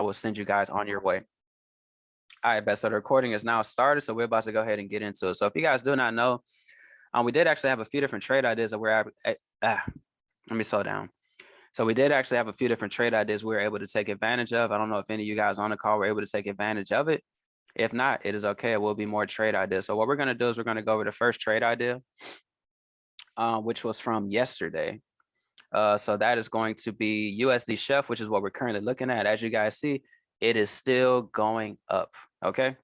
I will send you guys on your way. All right, bet. So the recording is now started. So we're about to go ahead and get into it. So if you guys do not know, we did actually have a few different trade ideas that we're let me slow down. So we did actually have a few different trade ideas we were able to take advantage of. I don't know if any of you guys on the call were able to take advantage of it. If not, it is okay. It will be more trade ideas. So what we're going to do is we're going to go over the first trade idea, which was from yesterday. So that is going to be USD Chef, which is what we're currently looking at. As you guys see, it is still going up. Okay.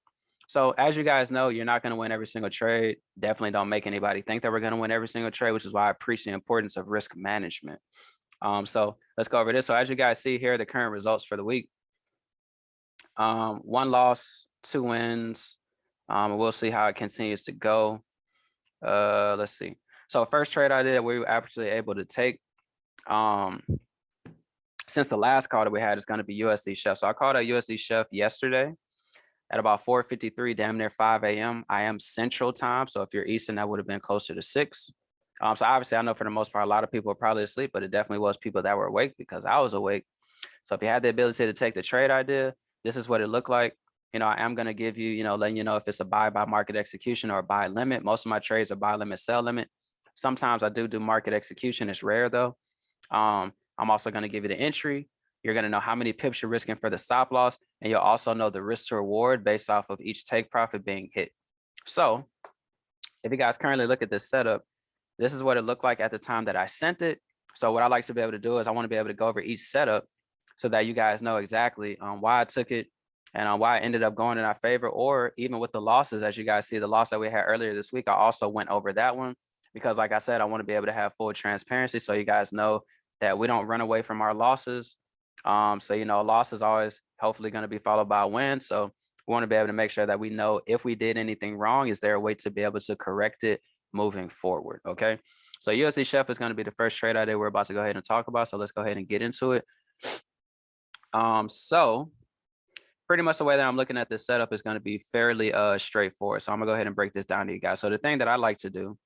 So as you guys know, you're not going to win every single trade. Definitely don't make anybody think that we're going to win every single trade, which is why I preach the importance of risk management. So let's go over this. So as you guys see here, the current results for the week, 1 loss, 2 wins. We'll see how it continues to go. Let's see. So first trade idea we were actually able to take, since the last call that we had is going to be USD Chef. So I called out USD Chef yesterday at about 4:53, damn near 5 a.m. I am Central Time. So if you're Eastern, that would have been closer to 6. So obviously, I know for the most part, a lot of people are probably asleep, but it definitely was people that were awake because I was awake. So if you had the ability to take the trade idea, this is what it looked like. I am going to give you, letting you know if it's a buy by market execution or a buy limit. Most of my trades are buy limit, sell limit. Sometimes I do market execution. It's rare though. I'm also going to give you the entry. You're going to know how many pips you're risking for the stop loss, and you'll also know the risk to reward based off of each take profit being hit. So if you guys currently look at this setup, this is what it looked like at the time that I sent it. So what I like to be able to do is I want to be able to go over each setup so that you guys know exactly why I took it and why I ended up going in our favor, or even with the losses. As you guys see, the loss that we had earlier this week, I also went over that one because like I said, I want to be able to have full transparency so you guys know that we don't run away from our losses. So, a loss is always hopefully going to be followed by a win. So we want to be able to make sure that we know if we did anything wrong, is there a way to be able to correct it moving forward? Okay. So USD Chef is going to be the first trade idea we're about to go ahead and talk about. So let's go ahead and get into it. So pretty much the way that I'm looking at this setup is going to be fairly straightforward. So I'm gonna go ahead and break this down to you guys. So the thing that I like to do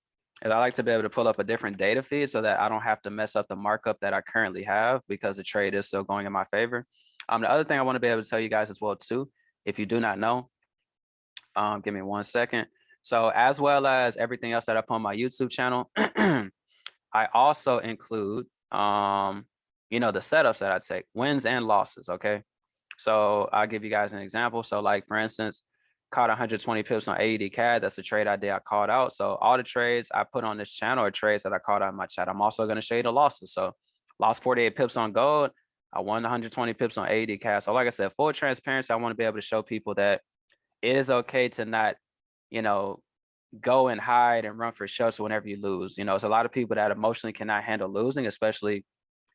is I like to be able to pull up a different data feed so that I don't have to mess up the markup that I currently have because the trade is still going in my favor. The other thing I want to be able to tell you guys as well too, if you do not know, give me 1 second. So as well as everything else that I put on my YouTube channel, I also include, the setups that I take, wins and losses. Okay. So I'll give you guys an example. So like, for instance, caught 120 pips on AED CAD. That's a trade idea I called out. So all the trades I put on this channel are trades that I called out in my chat. I'm also going to show you the losses. So lost 48 pips on gold. I won 120 pips on AED CAD. So like I said, full transparency, I want to be able to show people that it is okay to not, go and hide and run for shelter whenever you lose. It's a lot of people that emotionally cannot handle losing, especially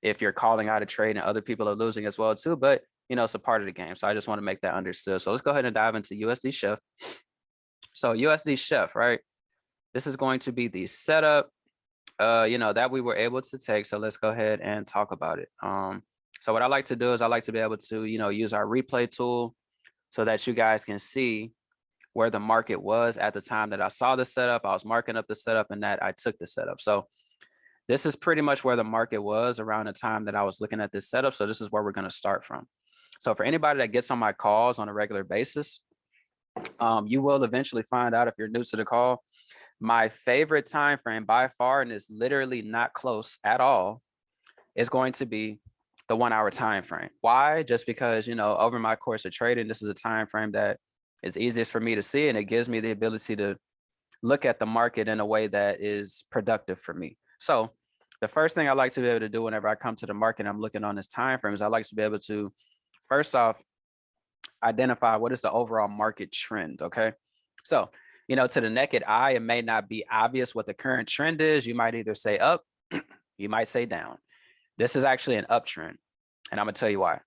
if you're calling out a trade and other people are losing as well too. But it's a part of the game. So I just want to make that understood. So let's go ahead and dive into USD Chef. So USD Chef, right? This is going to be the setup, that we were able to take. So let's go ahead and talk about it. So what I like to do is I like to be able to, use our replay tool so that you guys can see where the market was at the time that I saw the setup. I was marking up the setup and that I took the setup. So this is pretty much where the market was around the time that I was looking at this setup. So this is where we're going to start from. So for anybody that gets on my calls on a regular basis, you will eventually find out if you're new to the call. My favorite time frame by far, and it's literally not close at all, is going to be the 1 hour time frame. Why? Just because, over my course of trading, this is a time frame that is easiest for me to see, and it gives me the ability to look at the market in a way that is productive for me. So the first thing I like to be able to do whenever I come to the market and I'm looking on this time frame is I like to be able to, first off, identify what is the overall market trend. Okay. So, to the naked eye, it may not be obvious what the current trend is. You might either say up, you might say down. This is actually an uptrend, and I'm gonna tell you why.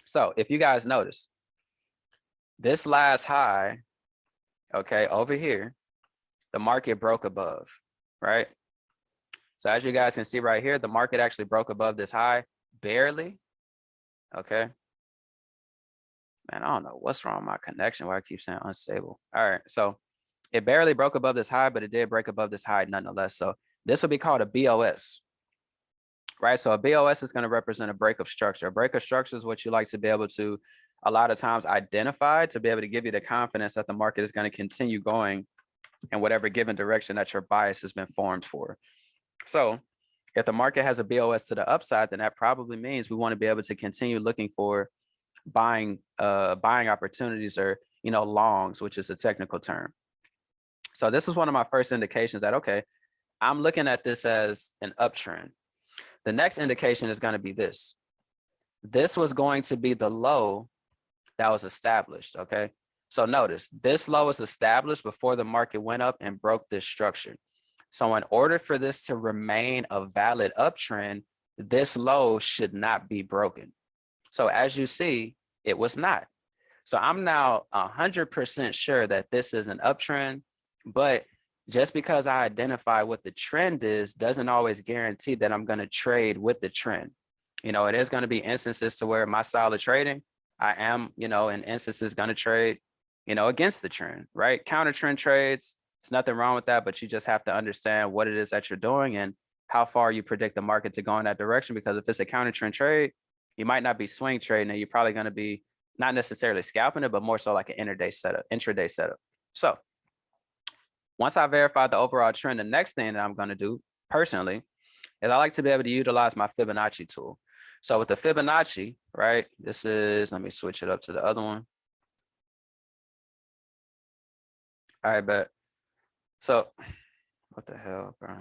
So if you guys notice, this last high, okay, over here, the market broke above, right? So as you guys can see right here, the market actually broke above this high, barely, okay? Man, I don't know what's wrong with my connection, why I keep saying unstable. All right, so it barely broke above this high, but it did break above this high nonetheless. So this would be called a BOS. right? So a BOS is going to represent a break of structure. A break of structure is what you like to be able to a lot of times identify to be able to give you the confidence that the market is going to continue going in whatever given direction that your bias has been formed for. So if the market has a BOS to the upside, then that probably means we want to be able to continue looking for buying opportunities, or longs, which is a technical term. So this is one of my first indications that, okay, I'm looking at this as an uptrend. The next indication is going to be this. This was going to be the low that was established, okay? So notice, this low was established before the market went up and broke this structure. So in order for this to remain a valid uptrend, this low should not be broken. So as you see, it was not. So I'm now 100% sure that this is an uptrend, but just because I identify what the trend is doesn't always guarantee that I'm going to trade with the trend. It is going to be instances to where my style of trading, I am, in instances going to trade, against the trend, right? Counter trend trades, there's nothing wrong with that, but you just have to understand what it is that you're doing and how far you predict the market to go in that direction. Because if it's a counter trend trade, you might not be swing trading, and you're probably going to be not necessarily scalping it, but more so like an intraday setup. So once I verified the overall trend, the next thing that I'm going to do personally is I like to be able to utilize my Fibonacci tool. So with the Fibonacci, right, this is, let me switch it up to the other one. All right, bet. So what the hell, bro?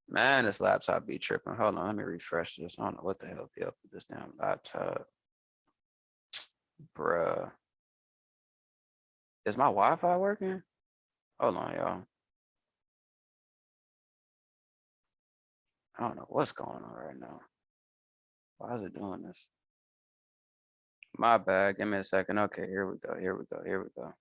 Man, this laptop be tripping. Hold on, let me refresh this. I don't know what the hell be up with this damn laptop. Bruh. Is my Wi-Fi working? Hold on, y'all. I don't know what's going on right now. Why is it doing this? My bad. Give me a second. Okay, here we go. Here we go. Here we go.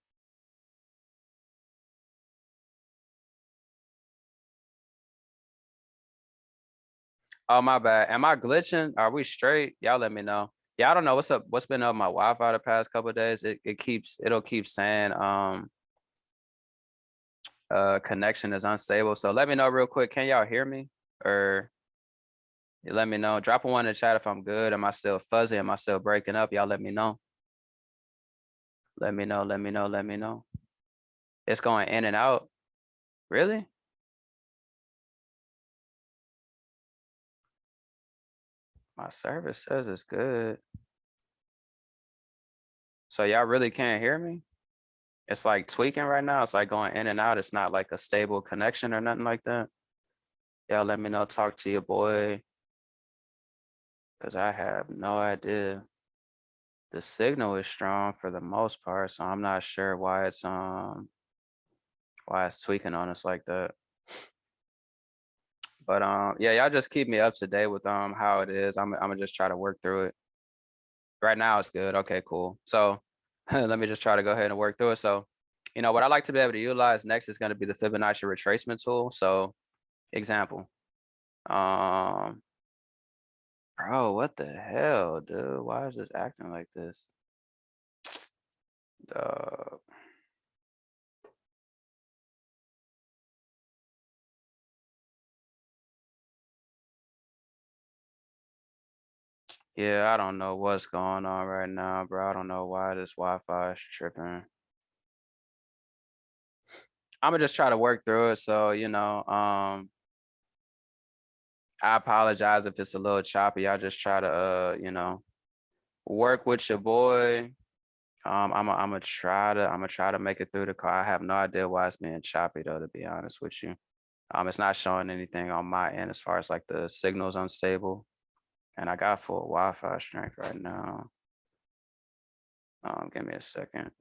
Oh, my bad. Am I glitching? Are we straight? Y'all let me know. Yeah, I don't know what's up. What's been up with my Wi-Fi the past couple of days? It'll keep saying connection is unstable. So let me know real quick. Can y'all hear me? Or let me know. Drop a one in the chat if I'm good. Am I still fuzzy? Am I still breaking up? Y'all let me know. Let me know. Let me know. Let me know. It's going in and out. Really? My service says it's good. So y'all really can't hear me? It's like tweaking right now. It's like going in and out. It's not like a stable connection or nothing like that. Y'all let me know. Talk to your boy. Because I have no idea. The signal is strong for the most part, so I'm not sure why it's tweaking on us like that. But yeah, y'all just keep me up to date with how it is. I'm gonna just try to work through it. Right now it's good. Okay, cool. So let me just try to go ahead and work through it. So, what I like to be able to utilize next is going to be the Fibonacci retracement tool. So, example. Bro, what the hell, dude? Why is this acting like this? Yeah, I don't know what's going on right now, bro. I don't know why this Wi-Fi is tripping. I'm gonna just try to work through it. So, I apologize if it's a little choppy. I just try to, work with your boy. I'm gonna try to make it through the call. I have no idea why it's being choppy though, to be honest with you. It's not showing anything on my end as far as like the signal's unstable. And I got full Wi-Fi strength right now. Give me a second.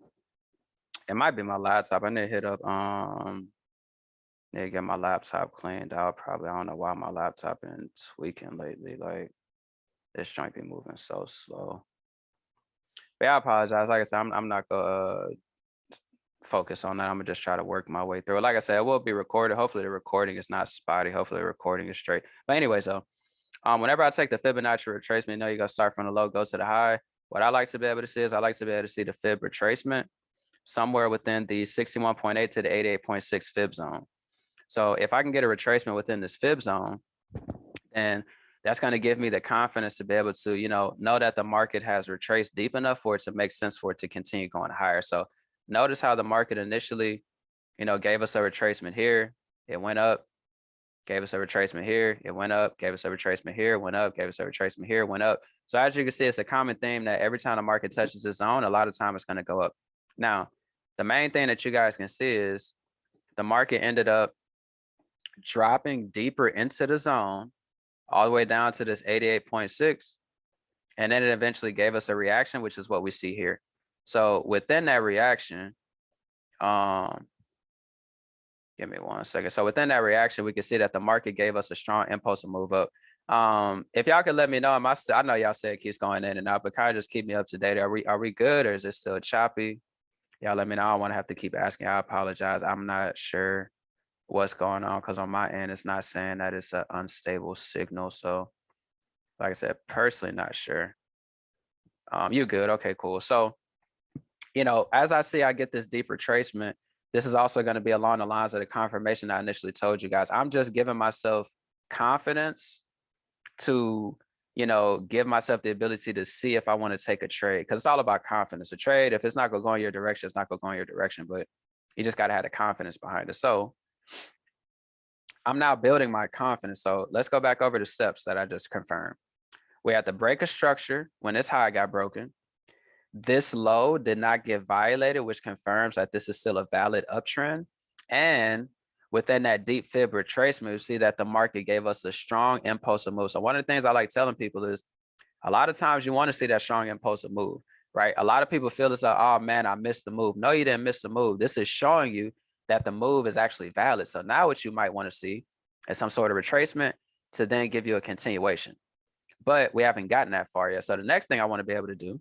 It might be my laptop. I need to hit up need to get my laptop cleaned out. Probably. I don't know why my laptop been tweaking lately. Like this joint be moving so slow. But yeah, I apologize. Like I said, I'm not gonna focus on that. I'm gonna just try to work my way through it. Like I said, it will be recorded. Hopefully the recording is not spotty. Hopefully the recording is straight. But anyway, so whenever I take the Fibonacci retracement, you know you're gonna start from the low, go to the high. What I like to be able to see is I like to be able to see the fib retracement somewhere within the 61.8 to the 88.6 fib zone. So if I can get a retracement within this fib zone, And that's going to give me the confidence to be able to, know that the market has retraced deep enough for it to make sense for it to continue going higher. So notice how the market initially, gave us a retracement here. It went up, gave us a retracement here. It went up, gave us a retracement here, went up, gave us a retracement here, went up. So as you can see, it's a common theme that every time the market touches this zone, a lot of time it's going to go up. Now, the main thing that you guys can see is the market ended up dropping deeper into the zone all the way down to this 88.6. And then it eventually gave us a reaction, which is what we see here. So within that reaction, give me 1 second. So within that reaction, we can see that the market gave us a strong impulse to move up. If y'all could let me know, I know y'all said it keeps going in and out, but kind of just keep me up to date. Are we good, or is it still choppy? Y'all let me know. I don't want to have to keep asking. I apologize. I'm not sure what's going on because on my end, it's not saying that it's an unstable signal. So like I said, personally not sure. You good? Okay, cool. So, as I see, I get this deep retracement. This is also going to be along the lines of the confirmation I initially told you guys. I'm just giving myself confidence to, give myself the ability to see if I want to take a trade, because it's all about confidence. A trade, if it's not going to go in your direction, it's not going to go in your direction, but you just got to have the confidence behind it. So I'm now building my confidence. So let's go back over the steps that I just confirmed. We had to break a structure when this high got broken. This low did not get violated, which confirms that this is still a valid uptrend. And within that deep fib retracement, we see that the market gave us a strong impulsive move. So one of the things I like telling people is a lot of times you want to see that strong impulsive move, right? A lot of people feel this like, oh man, I missed the move. No, you didn't miss the move. This is showing you that the move is actually valid. So now what you might want to see is some sort of retracement to then give you a continuation. But we haven't gotten that far yet. So the next thing I want to be able to do,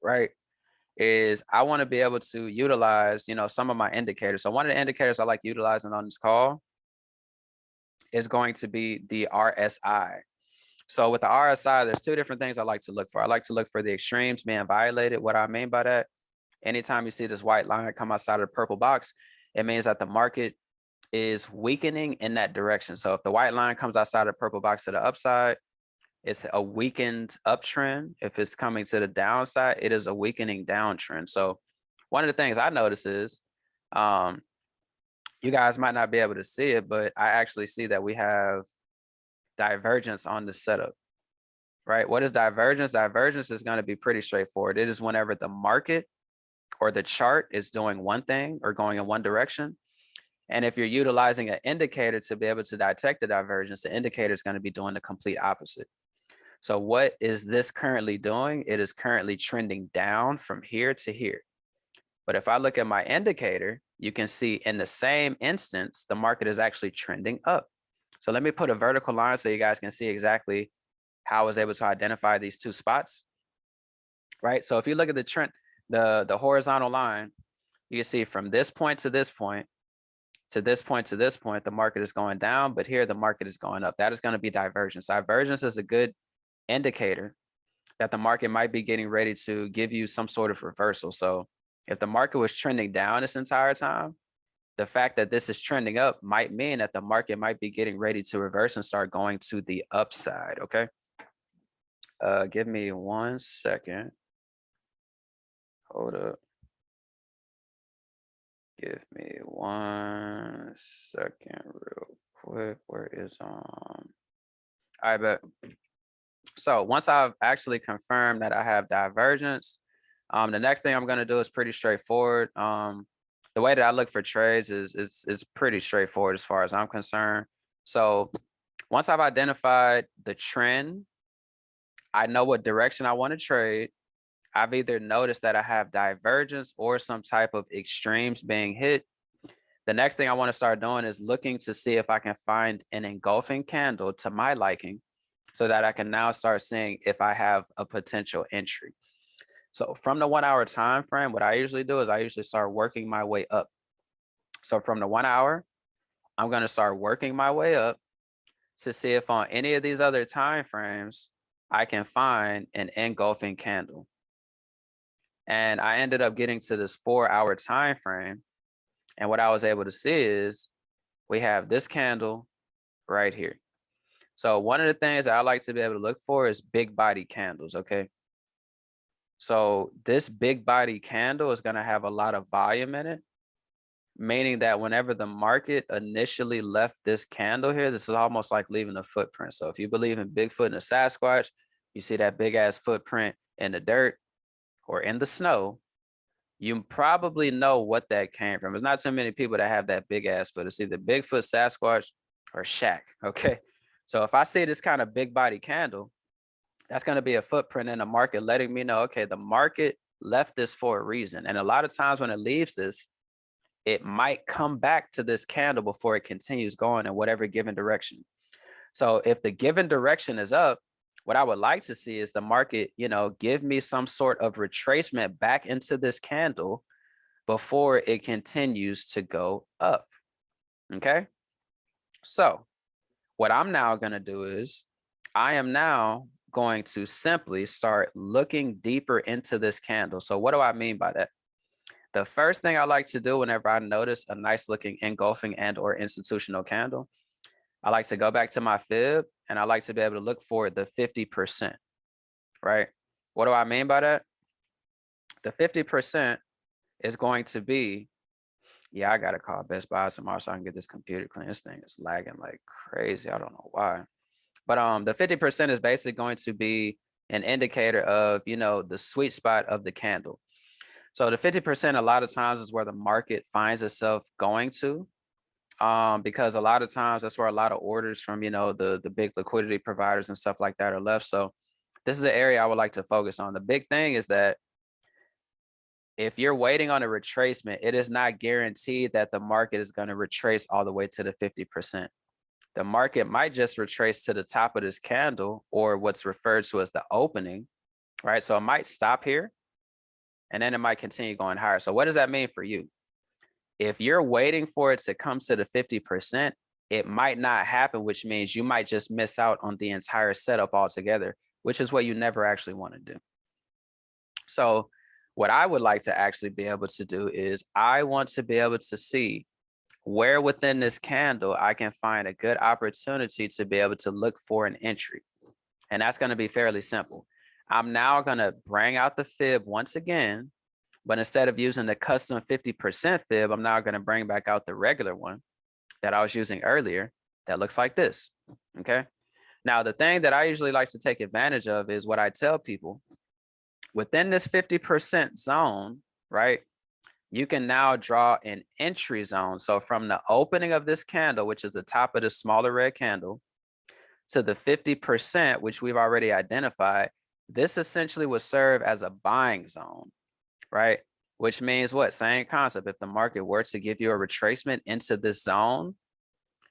right, is I want to be able to utilize, some of my indicators. So one of the indicators I like utilizing on this call is going to be the RSI. So with the RSI, there's two different things I like to look for. I like to look for the extremes being violated. What I mean by that, anytime you see this white line come outside of the purple box, it means that the market is weakening in that direction. So if the white line comes outside of the purple box to the upside, it's a weakened uptrend. If it's coming to the downside, it is a weakening downtrend. So one of the things I notice is, you guys might not be able to see it, but I actually see that we have divergence on the setup, right? What is divergence? Divergence is going to be pretty straightforward. It is whenever the market or the chart is doing one thing or going in one direction. And if you're utilizing an indicator to be able to detect the divergence, the indicator is going to be doing the complete opposite. So what is this currently doing? It is currently trending down from here to here. But if I look at my indicator, you can see in the same instance, the market is actually trending up. So let me put a vertical line so you guys can see exactly how I was able to identify these two spots, right? So if you look at the trend, the horizontal line, you can see from this point to this point, to this point to this point, the market is going down, but here the market is going up. That is going to be divergence. Divergence is a good indicator that the market might be getting ready to give you some sort of reversal. So if the market was trending down this entire time, the fact that this is trending up might mean that the market might be getting ready to reverse and start going to the upside. Okay. Give me 1 second. Hold up. Give me 1 second real quick. Where is I bet. So once I've actually confirmed that I have divergence, the next thing I'm going to do is pretty straightforward. The way that I look for trades is pretty straightforward as far as I'm concerned. So once I've identified the trend, I know what direction I want to trade. I've either noticed that I have divergence or some type of extremes being hit. The next thing I want to start doing is looking to see if I can find an engulfing candle to my liking so that I can now start seeing if I have a potential entry. So from the 1 hour time frame, what I usually do is I usually start working my way up. So from the 1 hour, I'm going to start working my way up to see if on any of these other time frames, I can find an engulfing candle. And I ended up getting to this 4 hour time frame. And what I was able to see is we have this candle right here. So one of the things that I like to be able to look for is big body candles, okay? So this big body candle is going to have a lot of volume in it, meaning that whenever the market initially left this candle here, this is almost like leaving a footprint. So if you believe in Bigfoot and the Sasquatch, you see that big ass footprint in the dirt or in the snow, you probably know what that came from. There's not too many people that have that big ass foot. It's either Bigfoot, Sasquatch, or Shaq, okay? So if I see this kind of big body candle, that's going to be a footprint in the market letting me know, okay, the market left this for a reason. And a lot of times when it leaves this, it might come back to this candle before it continues going in whatever given direction. So if the given direction is up, what I would like to see is the market, give me some sort of retracement back into this candle before it continues to go up. Okay. So what I'm now going to do is I am now going to simply start looking deeper into this candle. So what do I mean by that? The first thing I like to do whenever I notice a nice looking engulfing and or institutional candle, I like to go back to my fib and I like to be able to look for the 50%, right? What do I mean by that? The 50% is going to be, yeah, I got to call Best Buy tomorrow so I can get this computer clean. This thing is lagging like crazy. I don't know why. But the 50% is basically going to be an indicator of, the sweet spot of the candle. So the 50% a lot of times is where the market finds itself going to, because a lot of times that's where a lot of orders from, the big liquidity providers and stuff like that are left. So this is an area I would like to focus on. The big thing is that if you're waiting on a retracement, it is not guaranteed that the market is going to retrace all the way to the 50%. The market might just retrace to the top of this candle or what's referred to as the opening, right? So it might stop here and then it might continue going higher. So what does that mean for you? If you're waiting for it to come to the 50%, it might not happen, which means you might just miss out on the entire setup altogether, which is what you never actually want to do. So what I would like to actually be able to do is I want to be able to see where within this candle I can find a good opportunity to be able to look for an entry. And that's going to be fairly simple. I'm now going to bring out the fib once again, but instead of using the custom 50% fib, I'm now going to bring back out the regular one that I was using earlier that looks like this. Okay. Now, the thing that I usually like to take advantage of is what I tell people within this 50% zone, right? You can now draw an entry zone. So from the opening of this candle, which is the top of the smaller red candle, to the 50%, which we've already identified, this essentially would serve as a buying zone, right? Which means what? Same concept. If the market were to give you a retracement into this zone,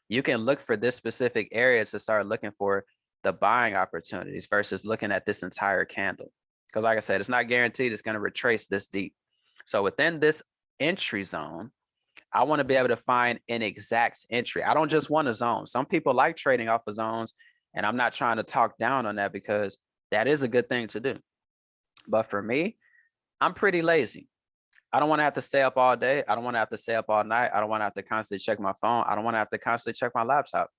you can look for this specific area to start looking for the buying opportunities versus looking at this entire candle. Because like I said, it's not guaranteed it's going to retrace this deep. So within this entry zone, I want to be able to find an exact entry. I don't just want a zone. Some people like trading off of zones, and I'm not trying to talk down on that because that is a good thing to do. But for me, I'm pretty lazy. I don't want to have to stay up all day. I don't want to have to stay up all night. I don't want to have to constantly check my phone. I don't want to have to constantly check my laptop.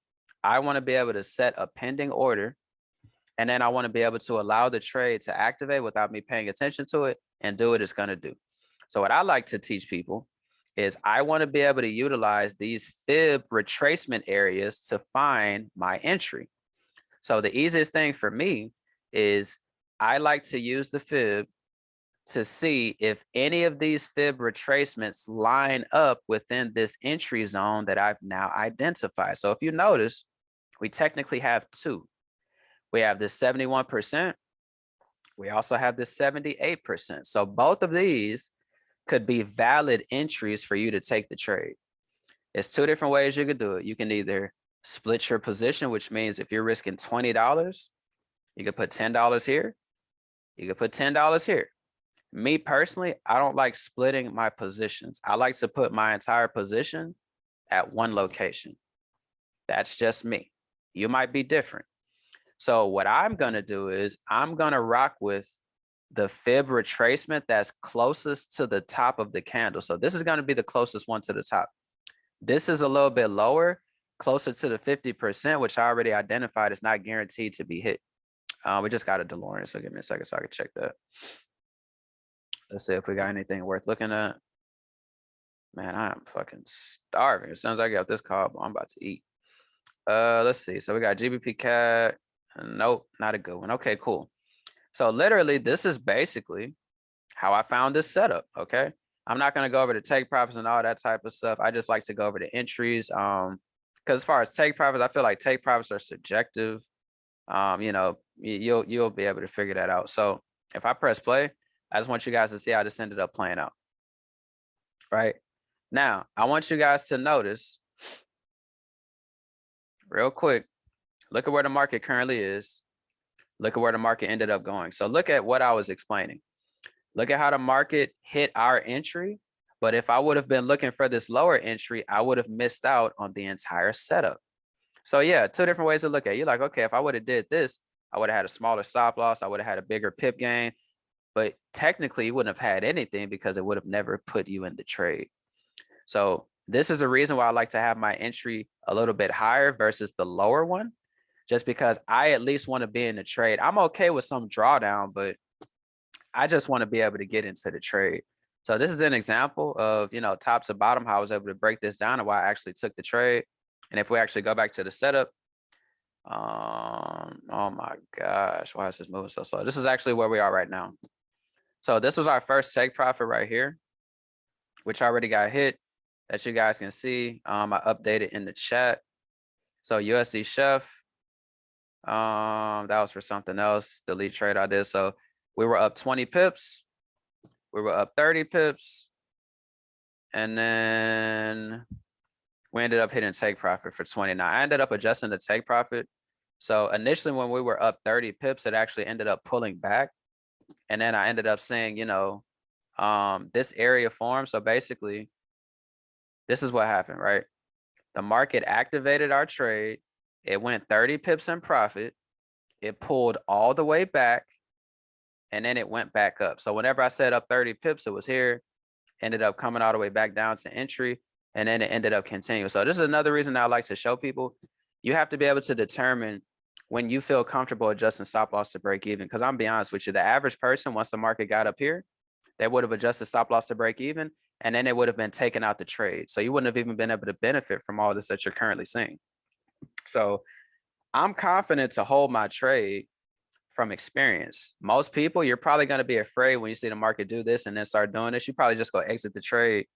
I want to be able to set a pending order, and then I want to be able to allow the trade to activate without me paying attention to it and do what it's going to do. So what I like to teach people is I want to be able to utilize these fib retracement areas to find my entry. So the easiest thing for me is I like to use the fib to see if any of these fib retracements line up within this entry zone that I've now identified. So if you notice, we technically have two. We have this 71%. We also have this 78%. So both of these could be valid entries for you to take the trade. It's two different ways you could do it. You can either split your position, which means if you're risking $20, you could put $10 here. You could put $10 here. Me personally, I don't like splitting my positions. I like to put my entire position at one location. That's just me. You might be different. So what I'm going to do is I'm going to rock with the fib retracement that's closest to the top of the candle. So this is going to be the closest one to the top. This is a little bit lower, closer to the 50%, which I already identified is not guaranteed to be hit. We just got a Delorean, so give me a second so I can check that. Let's see if we got anything worth looking at. Man, I am fucking starving. As soon as I get off this call, I'm about to eat. Let's see. So we got GBP CAD. Nope, not a good one. Okay, cool. So literally, this is basically how I found this setup. Okay, I'm not gonna go over the take profits and all that type of stuff. I just like to go over the entries. Because as far as take profits, I feel like take profits are subjective. You know, you'll be able to figure that out. So if I press play, I just want you guys to see how this ended up playing out. Right now, I want you guys to notice real quick. Look at where the market currently is. Look at where the market ended up going. So look at what I was explaining. Look at how the market hit our entry. But if I would have been looking for this lower entry, I would have missed out on the entire setup. So yeah, two different ways to look at it. You're like, okay, if I would have did this, I would have had a smaller stop loss. I would have had a bigger pip gain. But technically, you wouldn't have had anything because it would have never put you in the trade. So this is a reason why I like to have my entry a little bit higher versus the lower one, just because I at least want to be in the trade. I'm okay with some drawdown, but I just want to be able to get into the trade. So this is an example of, you know, top to bottom, how I was able to break this down and why I actually took the trade. And if we actually go back to the setup, oh my gosh, why is this moving so slow? This is actually where we are right now. So this was our first take profit right here, which already got hit, that you guys can see. I updated in the chat. So USD Chef, that was for something else. Delete trade I did. So we were up 20 pips. We were up 30 pips. And then we ended up hitting take profit for 29. I ended up adjusting the take profit. So initially when we were up 30 pips, it actually ended up pulling back. And then I ended up saying, you know, this area formed. So basically, this is what happened, right? The market activated our trade. It went 30 pips in profit. It pulled all the way back. And then it went back up. So whenever I set up 30 pips, it was here, ended up coming all the way back down to entry, and then it ended up continuing. So this is another reason I like to show people, you have to be able to determine when you feel comfortable adjusting stop loss to break even. Because I'm be honest with you, the average person, once the market got up here, they would have adjusted stop loss to break even, and then it would have been taken out the trade. So you wouldn't have even been able to benefit from all this that you're currently seeing. So I'm confident to hold my trade from experience. Most people, you're probably going to be afraid when you see the market do this and then start doing this. You probably just go exit the trade.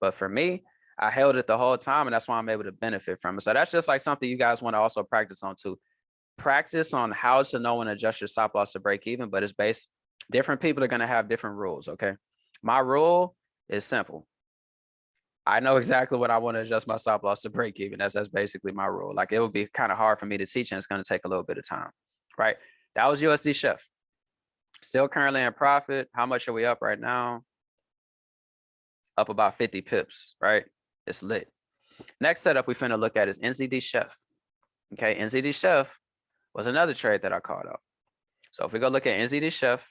But for me, I held it the whole time, and that's why I'm able to benefit from it. So that's just like something you guys want to also practice on too. Practice on how to know and adjust your stop loss to break even, but it's based, different people are going to have different rules. Okay. My rule is simple. I know exactly what I want to adjust my stop loss to break even. That's basically my rule. Like, it would be kind of hard for me to teach, and it's going to take a little bit of time, right? That was USD Chef. Still currently in profit. How much are we up right now? Up about 50 pips, right? It's lit. Next setup we finna look at is NZD Chef. Okay, NZD Chef was another trade that I called out. So if we go look at NZD Chef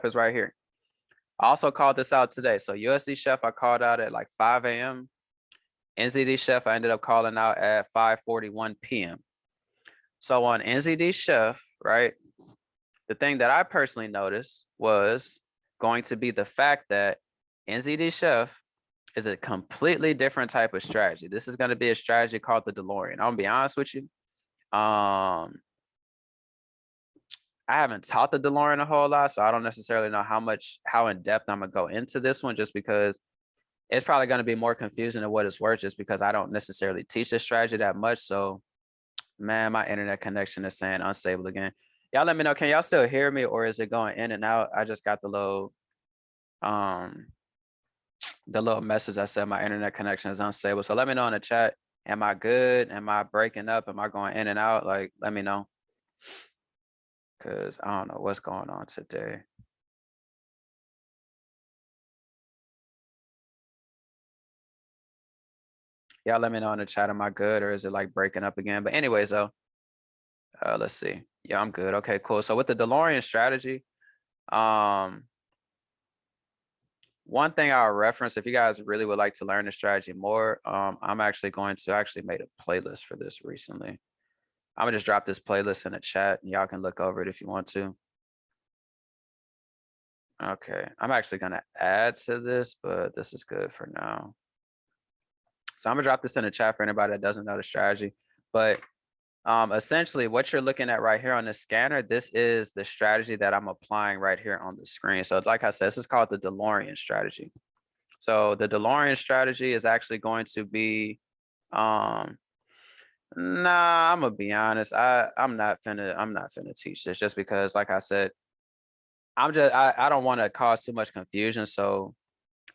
is right here. I also called this out today. So USD Chef I called out at like 5 a.m. NZD Chef I ended up calling out at 5:41 p.m. So on NZD Chef, right, the thing that I personally noticed was going to be the fact that NZD Chef is a completely different type of strategy. This is going to be a strategy called the Delorean. I'm gonna be honest with you. I haven't taught the Delorean a whole lot, so I don't necessarily know how in depth I'm gonna go into this one, just because it's probably going to be more confusing than what it's worth, just because I don't necessarily teach this strategy that much. So, man, my internet connection is saying unstable again. Y'all let me know. Can y'all still hear me, or is it going in and out? I just got the little message that said my internet connection is unstable. So let me know in the chat. Am I good? Am I breaking up? Am I going in and out? Like, let me know. Because I don't know what's going on today. Y'all let me know in the chat. Am I good, or is it like breaking up again? But anyways, though, let's see. Yeah, I'm good. Okay, cool. So with the Delorean strategy, One thing I'll reference, if you guys really would like to learn the strategy more, I'm actually going to made a playlist for this recently. I'm gonna just drop this playlist in the chat and y'all can look over it if you want to. Okay, I'm actually gonna add to this, but this is good for now. So I'm gonna drop this in the chat for anybody that doesn't know the strategy. But essentially what you're looking at right here on the scanner, this is the strategy that I'm applying right here on the screen. So like I said, this is called the Delorean strategy. So the Delorean strategy is actually going to be, nah, I'm gonna be honest. I'm not finna teach this just because, like I said, I don't want to cause too much confusion. So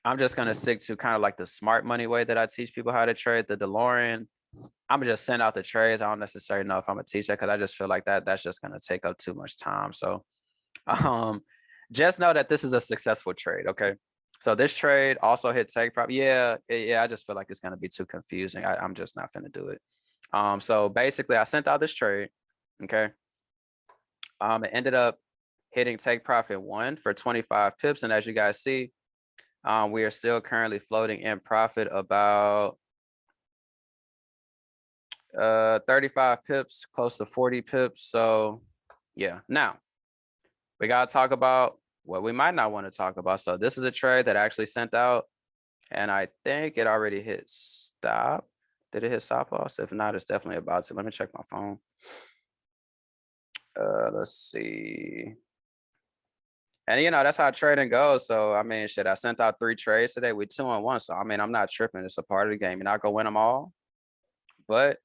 I'm just gonna stick to kind of like the smart money way that I teach people how to trade. The Delorean, I'm gonna just send out the trades. I don't necessarily know if I'm gonna teach that because I just feel like that's just gonna take up too much time. So just know that this is a successful trade. Okay. So this trade also hit take profit. Yeah, I just feel like it's gonna be too confusing. I'm just not gonna do it. So basically I sent out this trade. Okay. It ended up hitting take profit 1 for 25 pips. And as you guys see, we are still currently floating in profit about 35 pips, close to 40 pips. So yeah, now we gotta talk about what we might not want to talk about. So this is a trade that I actually sent out, and I think it already hit stop. Did it hit stop loss? If not, it's definitely about to. Let me check my phone. Let's see. And that's how trading goes. So I mean, shit, I sent out 3 trades today with 2 on 1. So I mean, I'm not tripping. It's a part of the game. You're not gonna win them all, but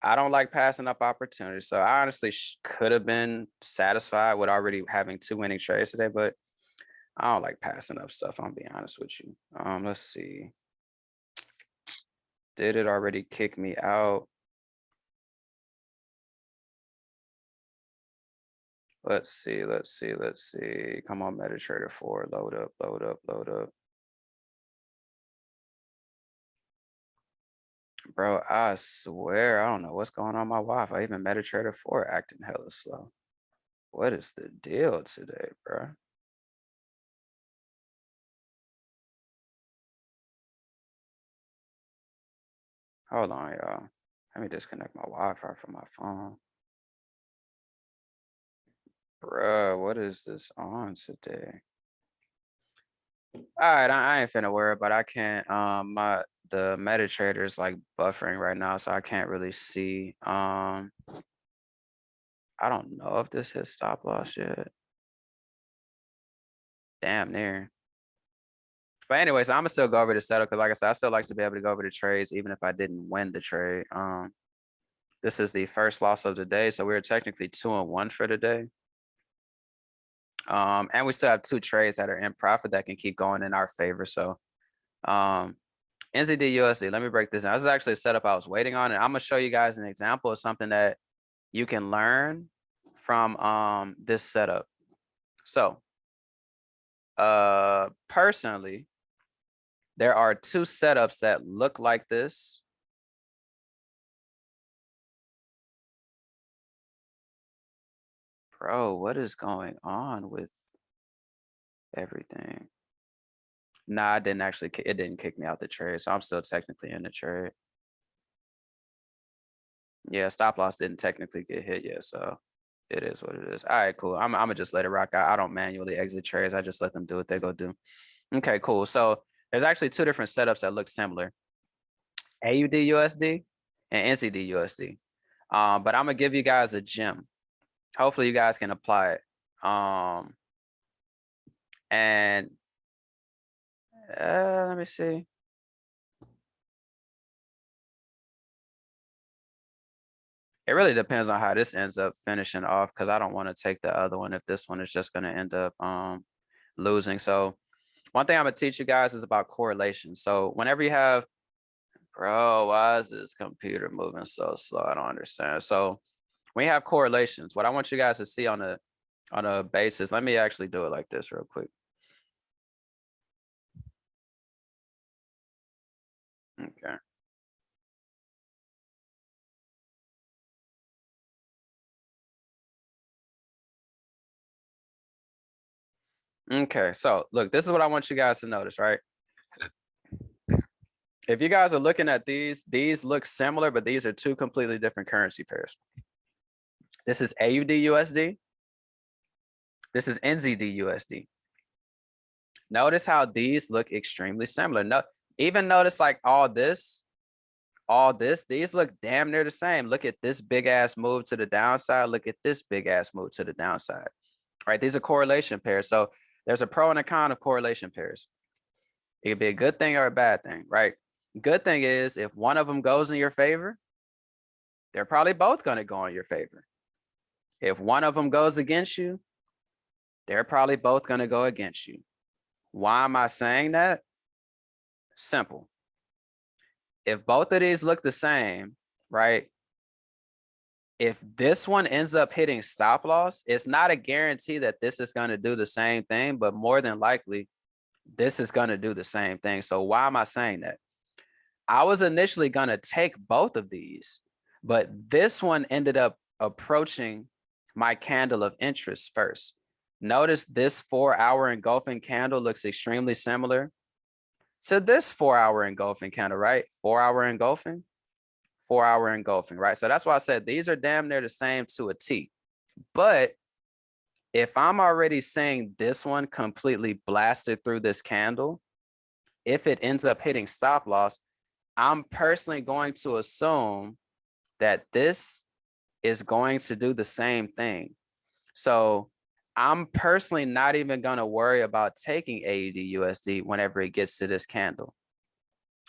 I don't like passing up opportunities. So I honestly could have been satisfied with already having 2 winning trades today, but I don't like passing up stuff. I'm being honest with you. Let's see. Did it already kick me out? Let's see. Come on, MetaTrader 4. Load up. Bro, I swear, I don't know what's going on with my Wi-Fi. Even MetaTrader 4 acting hella slow. What is the deal today, bro? Hold on, y'all. Let me disconnect my Wi-Fi from my phone. Bruh, what is this on today? All right, I ain't finna worry, but I can't. The MetaTrader is like buffering right now, so I can't really see. I don't know if this hit stop loss yet. Damn near. But anyways, I'm gonna still go over the setup because, like I said, I still like to be able to go over the trades even if I didn't win the trade. This is the first loss of the day, so we're technically 2 on 1 for the day. And we still have 2 trades that are in profit that can keep going in our favor. So, NZD USD. Let me break this down. This is actually a setup I was waiting on, and I'm gonna show you guys an example of something that you can learn from this setup. So, personally, there are 2 setups that look like this. Bro, what is going on with everything? Nah, it didn't kick me out the trade, so I'm still technically in the trade. Yeah, stop loss didn't technically get hit yet, so it is what it is. All right, cool. I'm gonna just let it rock out. I don't manually exit trades. I just let them do what they go do. Okay, cool. So there's actually 2 different setups that look similar: AUD USD and NCD USD. But I'm gonna give you guys a gem. Hopefully, you guys can apply it. And let me see. It really depends on how this ends up finishing off because I don't want to take the other one if this one is just going to end up losing. So one thing I'm going to teach you guys is about correlation. So whenever you have, bro, why is this computer moving so slow? I don't understand. So when you have correlations, what I want you guys to see on a basis, let me actually do it like this real quick. Okay. Okay, so look, this is what I want you guys to notice, right? If you guys are looking at these look similar, but these are two completely different currency pairs. This is AUD USD. This is NZD USD. Notice how these look extremely similar. No, even notice like all this, these look damn near the same. Look at this big ass move to the downside. Look at this big ass move to the downside. Right? These are correlation pairs. So there's a pro and a con of correlation pairs. It could be a good thing or a bad thing, right? Good thing is if one of them goes in your favor, they're probably both going to go in your favor. If one of them goes against you, they're probably both going to go against you. Why am I saying that? Simple. If both of these look the same, right? If this one ends up hitting stop loss, it's not a guarantee that this is going to do the same thing, but more than likely, this is going to do the same thing. So why am I saying that? I was initially going to take both of these, but this one ended up approaching my candle of interest first. Notice this 4-hour engulfing candle looks extremely similar to this 4-hour engulfing candle, right? 4-hour engulfing, 4-hour engulfing, right? So that's why I said these are damn near the same to a T. But if I'm already seeing this one completely blasted through this candle, if it ends up hitting stop loss, I'm personally going to assume that this is going to do the same thing. So I'm personally not even going to worry about taking AUD USD whenever it gets to this candle,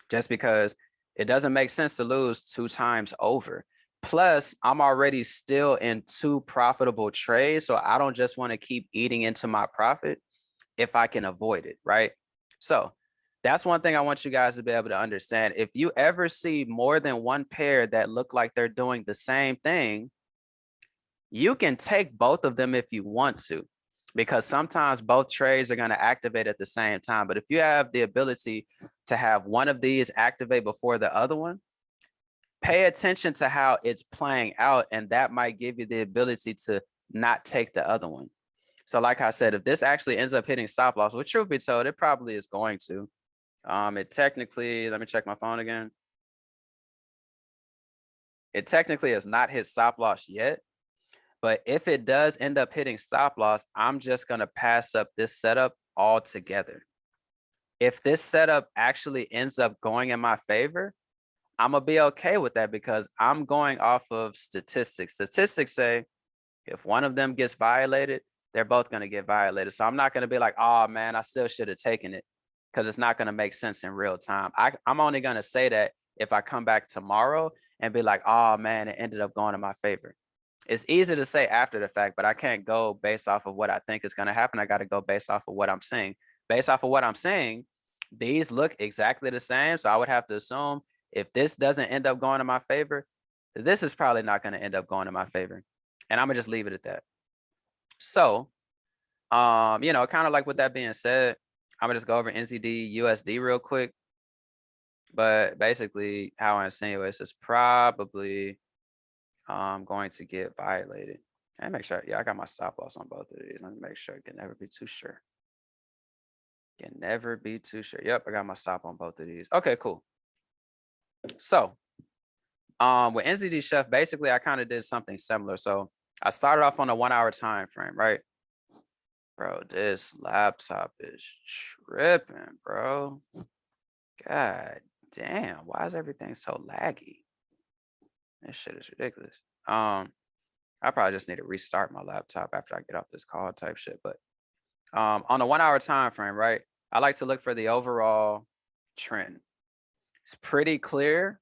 just because it doesn't make sense to lose 2 times over. Plus, I'm already still in 2 profitable trades, so I don't just want to keep eating into my profit if I can avoid it, right? So that's one thing I want you guys to be able to understand. If you ever see more than one pair that look like they're doing the same thing, you can take both of them if you want to, because sometimes both trades are going to activate at the same time. But if you have the ability to have one of these activate before the other one, pay attention to how it's playing out, and that might give you the ability to not take the other one. So like I said, if this actually ends up hitting stop loss, which truth be told, it probably is going to. It technically, let me check my phone again. It technically has not hit stop loss yet. But if it does end up hitting stop loss, I'm just going to pass up this setup altogether. If this setup actually ends up going in my favor, I'm going to be okay with that, because I'm going off of statistics. Statistics say if one of them gets violated, they're both going to get violated. So I'm not going to be like, oh man, I still should have taken it, because it's not going to make sense in real time. I'm only going to say that if I come back tomorrow and be like, oh man, it ended up going in my favor. It's easy to say after the fact, but I can't go based off of what I think is going to happen. I got to go based off of what I'm seeing. Based off of what I'm saying, these look exactly the same. So I would have to assume if this doesn't end up going in my favor, this is probably not going to end up going in my favor. And I'm going to just leave it at that. So, you know, kind of like with that being said, I'm going to just go over NZD USD real quick. But basically, how I insinuate is probably going to get violated. And make sure, yeah, I got my stop loss on both of these. Let me make sure. Can never be too sure. Can never be too sure. Yep, I got my stop on both of these. Okay, cool. So, with NZD Chef, basically, I kind of did something similar. So I started off on a 1-hour time frame, right? Bro, this laptop is tripping, bro. God damn, why is everything so laggy? This shit is ridiculous. I probably just need to restart my laptop after I get off this call type shit. But on a 1-hour time frame, right? I like to look for the overall trend. It's pretty clear.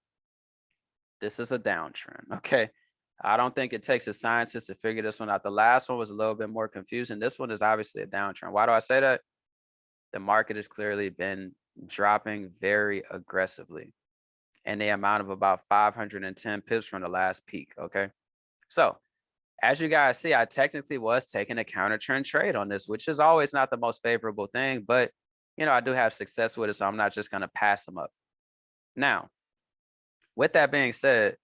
This is a downtrend. Okay. I don't think it takes a scientist to figure this one out. The last one was a little bit more confusing. This one is obviously a downtrend. Why do I say that? The market has clearly been dropping very aggressively in the amount of about 510 pips from the last peak. Okay. So as you guys see, I technically was taking a counter trend trade on this, which is always not the most favorable thing, but you know, I do have success with it, so I'm not just going to pass them up. Now, with that being said,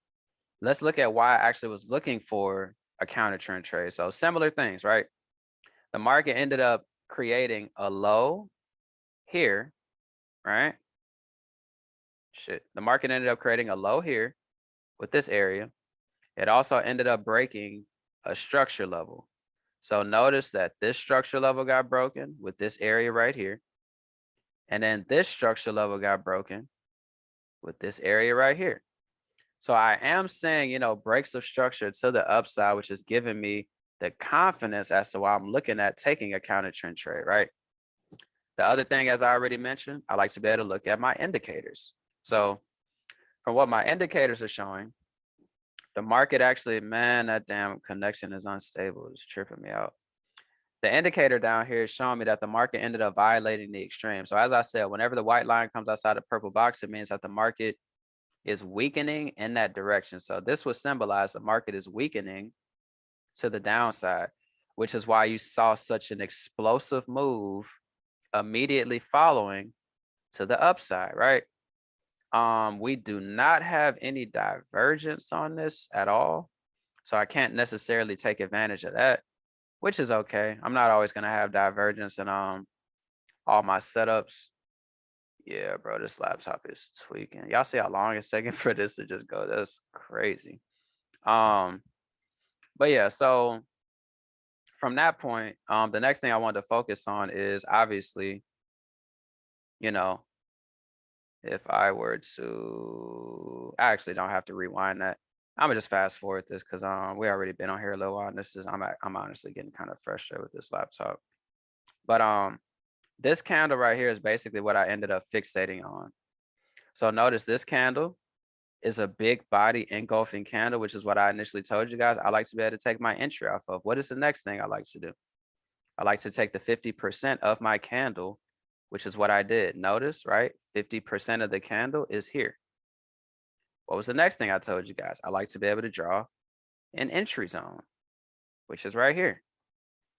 let's look at why I actually was looking for a counter trend trade. So similar things, right? The market ended up creating a low here, right? The market ended up creating a low here with this area. It also ended up breaking a structure level. So notice that this structure level got broken with this area right here. And then this structure level got broken with this area right here. So I am saying, you know, breaks of structure to the upside, which is giving me the confidence as to why I'm looking at taking a counter trend trade, right? The other thing, as I already mentioned, I like to be able to look at my indicators. So from what my indicators are showing, the market actually, man, that damn connection is unstable. It's tripping me out. The indicator down here is showing me that the market ended up violating the extreme. So as I said, whenever the white line comes outside the purple box, it means that the market is weakening in that direction. So this would symbolize the market is weakening to the downside, which is why you saw such an explosive move immediately following to the upside, right? We do not have any divergence on this at all. So I can't necessarily take advantage of that, which is okay. I'm not always gonna have divergence in all my setups. Yeah, bro, this laptop is tweaking. Y'all see how long it's taking for this to just go? That's crazy. But yeah, so from that point, the next thing I wanted to focus on is obviously, you know, if I were to, I actually don't have to rewind that. I'm gonna just fast forward this because we already been on here a little while, and this is I'm honestly getting kind of frustrated with this laptop. But this candle right here is basically what I ended up fixating on. So notice this candle is a big body engulfing candle, which is what I initially told you guys. I like to be able to take my entry off of. What is the next thing I like to do? I like to take the 50% of my candle, which is what I did. Notice, right? 50% of the candle is here. What was the next thing I told you guys? I like to be able to draw an entry zone, which is right here.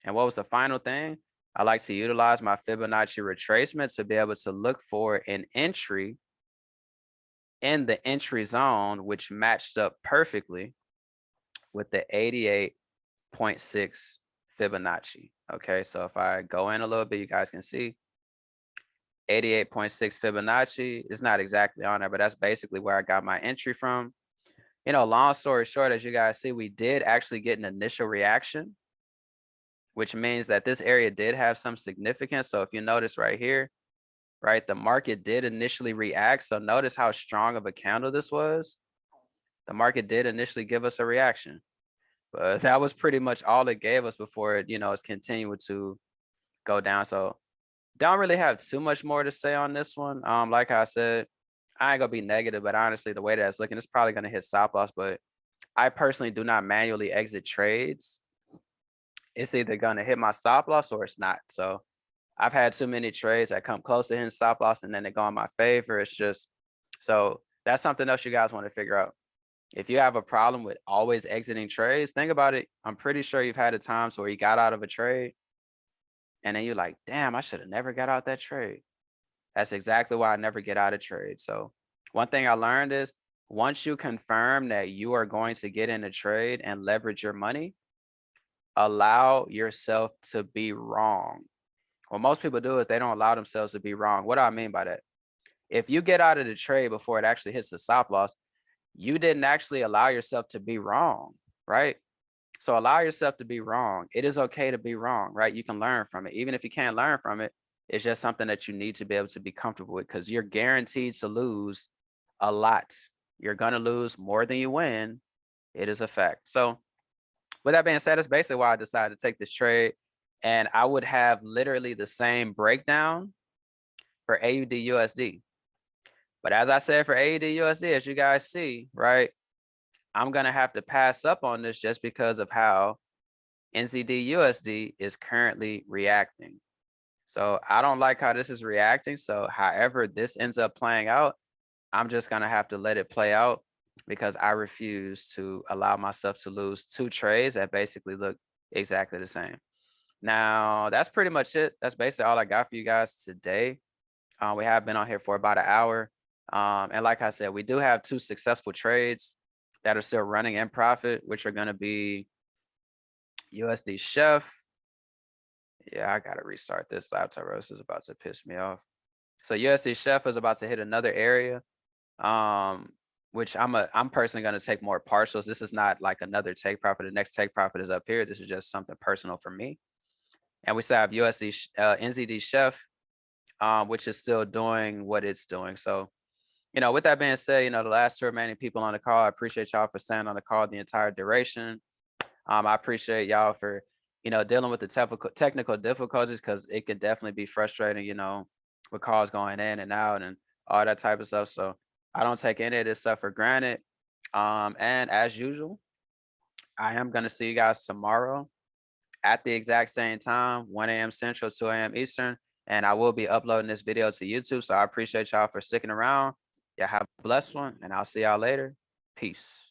And what was the final thing? I like to utilize my Fibonacci retracement to be able to look for an entry in the entry zone, which matched up perfectly with the 88.6 Fibonacci. Okay, so if I go in a little bit, you guys can see 88.6 Fibonacci is not exactly on there, but that's basically where I got my entry from. You know, long story short, as you guys see, we did actually get an initial reaction, which means that this area did have some significance. So if you notice right here, right, the market did initially react. So notice how strong of a candle this was. The market did initially give us a reaction, but that was pretty much all it gave us before it, you know, it's continuing to go down. So don't really have too much more to say on this one. Like I said, I ain't gonna be negative, but honestly, the way that it's looking, it's probably gonna hit stop loss. But I personally do not manually exit trades. It's either gonna hit my stop loss or it's not. So I've had too many trades that come close to hitting stop loss and then they go in my favor. It's just, so that's something else you guys want to figure out. If you have a problem with always exiting trades, think about it. I'm pretty sure you've had a times where you got out of a trade and then you're like, damn, I should have never got out that trade. That's exactly why I never get out of trade. So one thing I learned is once you confirm that you are going to get in a trade and leverage your money, allow yourself to be wrong. What most people do is they don't allow themselves to be wrong. What do I mean by that? If you get out of the trade before it actually hits the stop loss, you didn't actually allow yourself to be wrong, right? So allow yourself to be wrong. It is okay to be wrong, right? You can learn from it. Even if you can't learn from it, it's just something that you need to be able to be comfortable with because you're guaranteed to lose a lot. You're going to lose more than you win. It is a fact. So with that being said, that's basically why I decided to take this trade. And I would have literally the same breakdown for AUD USD. But as I said for AUD USD, as you guys see, right, I'm going to have to pass up on this just because of how NZD USD is currently reacting. So I don't like how this is reacting. So however this ends up playing out, I'm just going to have to let it play out because I refuse to allow myself to lose two trades that basically look exactly the same. Now, that's pretty much it. That's basically all I got for you guys today. We have been on here for about an hour. And like I said, we do have two successful trades that are still running in profit, which are going to be USD Chef. Yeah, I gotta restart this laptop, bro. This is about to piss me off. So USD Chef is about to hit another area, um, which I'm personally gonna take more partials. This is not like another take profit. The next take profit is up here. This is just something personal for me. And we still have NZD Chef, which is still doing what it's doing. So, with that being said, the last two remaining people on the call, I appreciate y'all for staying on the call the entire duration. I appreciate y'all for, dealing with the technical difficulties, because it can definitely be frustrating, with calls going in and out and all that type of stuff. So I don't take any of this stuff for granted. And as usual, I am gonna see you guys tomorrow at the exact same time, 1 a.m. Central, 2 a.m. Eastern. And I will be uploading this video to YouTube. So I appreciate y'all for sticking around. Y'all have a blessed one, and I'll see y'all later. Peace.